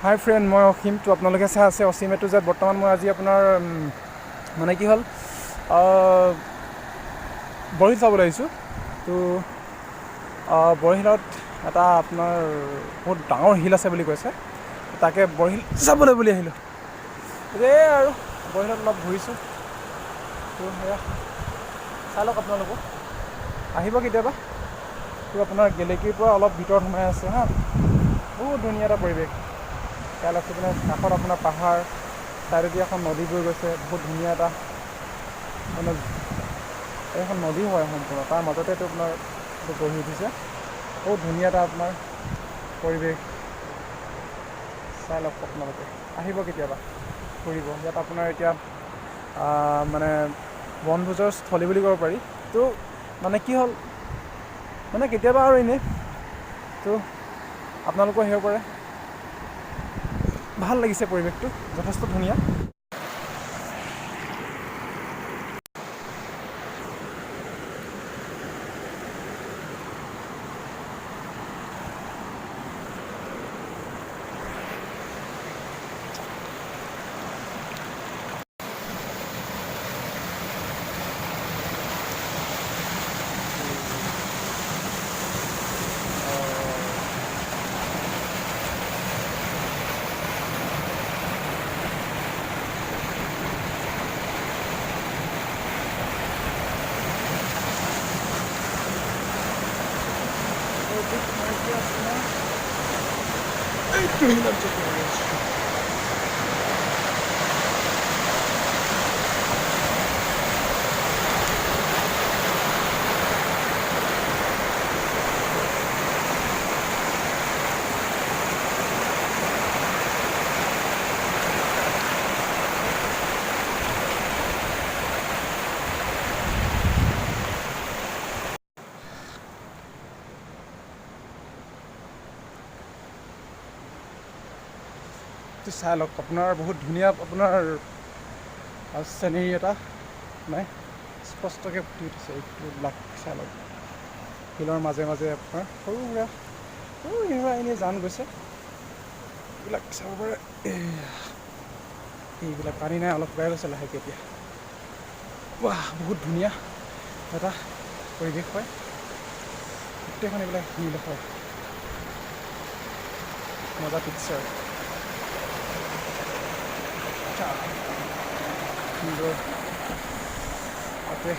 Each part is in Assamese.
হাই ফ্ৰেণ্ড, মই অসীম। তো আপোনালোকে চাই আছে অসীম এটো যে বৰ্তমান মই আজি আপোনাৰ মানে কি হ'ল বৰশীল চাবলৈ আহিছোঁ। তো বৰশীলত এটা আপোনাৰ বহুত ডাঙৰ শিল আছে বুলি কৈছে, তাকে বৰশীল চাবলৈ বুলি আহিলোঁ। এই আৰু বৰশীলত অলপ ঘূৰিছোঁ। তো সেয়া চাই লওক আপোনালোকো আহিব কেতিয়াবা। তো আপোনাৰ গেলেকীৰ পৰা অলপ ভিতৰত সোমাই আছে হা, বহুত ধুনীয়া এটা পৰিৱেশ। কাইলৈ পিনে কাষত আপোনাৰ পাহাৰ, চাইডেদি এখন নদী বৈ গৈছে, বহুত ধুনীয়া এটা মানে এখন নদী হয় সম্পূৰ্ণ, তাৰ মাজতে এইটো আপোনাৰ গঢ়ি উঠিছে। বহুত ধুনীয়া এটা আপোনাৰ পৰিৱেশ, চাই লওক আপোনালোকে। আহিব কেতিয়াবা ফুৰিব। ইয়াত আপোনাৰ এতিয়া মানে বনভোজৰ স্থলী বুলি ক'ব পাৰি। তো মানে কি হ'ল মানে কেতিয়াবা আৰু এনেই তো আপোনালোকো আহিব পাৰে। ভাল লাগিছে পৰিৱেশটো, যথেষ্ট ধুনীয়া। চাই লওক আপোনাৰ, বহুত ধুনীয়া আপোনাৰ চেনেৰী এটা নাই স্পষ্টকৈ ফুটি উঠিছে। এইবিলাক চাই লওক, শিলৰ মাজে মাজে আপোনাৰ সৰু সুৰা এনেই জান গৈছে, এইবিলাক চাব পাৰে। এইবিলাক পানী নাই, অলপ শুকাই গৈছে লাহেকৈ এতিয়া। বাহ, বহুত ধুনীয়া এটা পৰিৱেশ হয়, গোটেইখন এইবিলাক শিল হয়, মজা পিকচাৰ। সুন্দৰ তাতে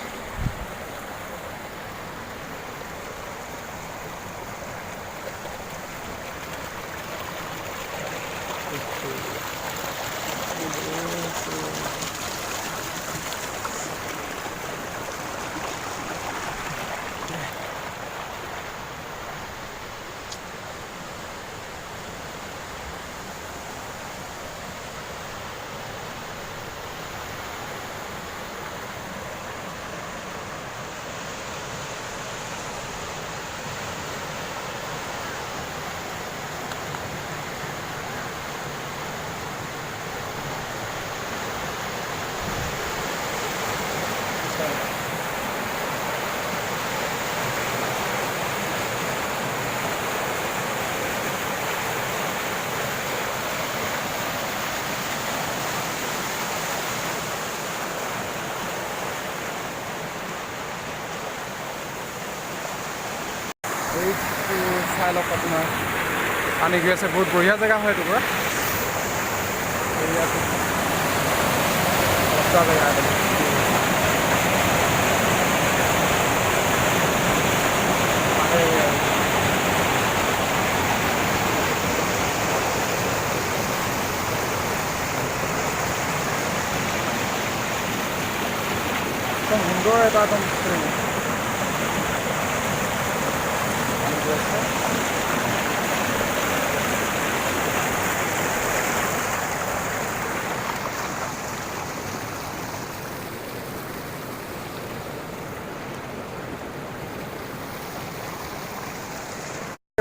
এইটো চাই লওক আপোনাৰ পানী গৈ আছে, বহুত বঢ়িয়া জেগা হয় এইটো পৰা। একদম সুন্দৰ এটা একদম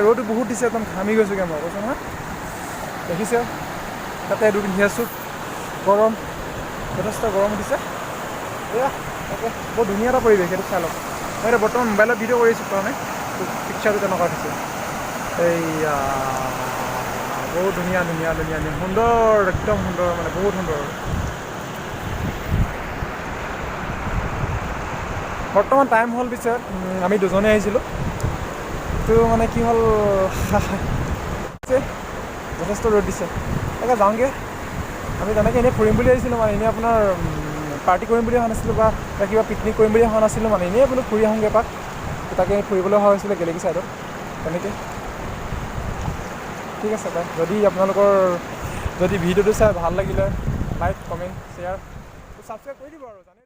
ৰ'দটো বহুত দিছে, একদম ঘামি গৈছোঁগৈ মই, কৈছোঁ নহয়। দেখিছে তাতে এটো পিন্ধি আছোঁ, গৰম, যথেষ্ট গৰম উঠিছে। এয়া তাকে বৰ ধুনীয়া এটা পৰিৱেশ, সেইটো চাই লওক। মই এতিয়া বৰ্তমান মোবাইলত ভিডিঅ' কৰিছোঁ কাৰণে পিকচাৰটো তেনেকুৱা উঠিছে। এইয়া বহুত ধুনীয়া ধুনীয়া ধুনীয়া ধুনীয়া সুন্দৰ একদম সুন্দৰ মানে বহুত সুন্দৰ। বৰ্তমান টাইম হ'ল পিছে আমি দুজনে আহিছিলোঁ, তো মানে কি হ'ল যথেষ্ট ৰ'দ দিছে, তাকে যাওঁগৈ। আমি তেনেকৈ এনেই ফুৰিম বুলি আহিছিলোঁ মানে, এনেই আপোনাৰ পাৰ্টি কৰিম বুলি অহা নাছিলোঁ বা কিবা পিকনিক কৰিম বুলি অহা নাছিলোঁ মানে, এনেই বোলো ফুৰি আহোঁগৈ এপাক। তাকে ফুৰিবলৈ অহা হৈছিলে গেলেকী ছাইডত তেনেকৈ। ঠিক আছে বাই। যদি আপোনালোকৰ যদি ভিডিঅ'টো চাই ভাল লাগিলে লাইক কমেণ্ট শ্বেয়াৰ ছাবস্ক্ৰাইব কৰি দিব আৰু জানে।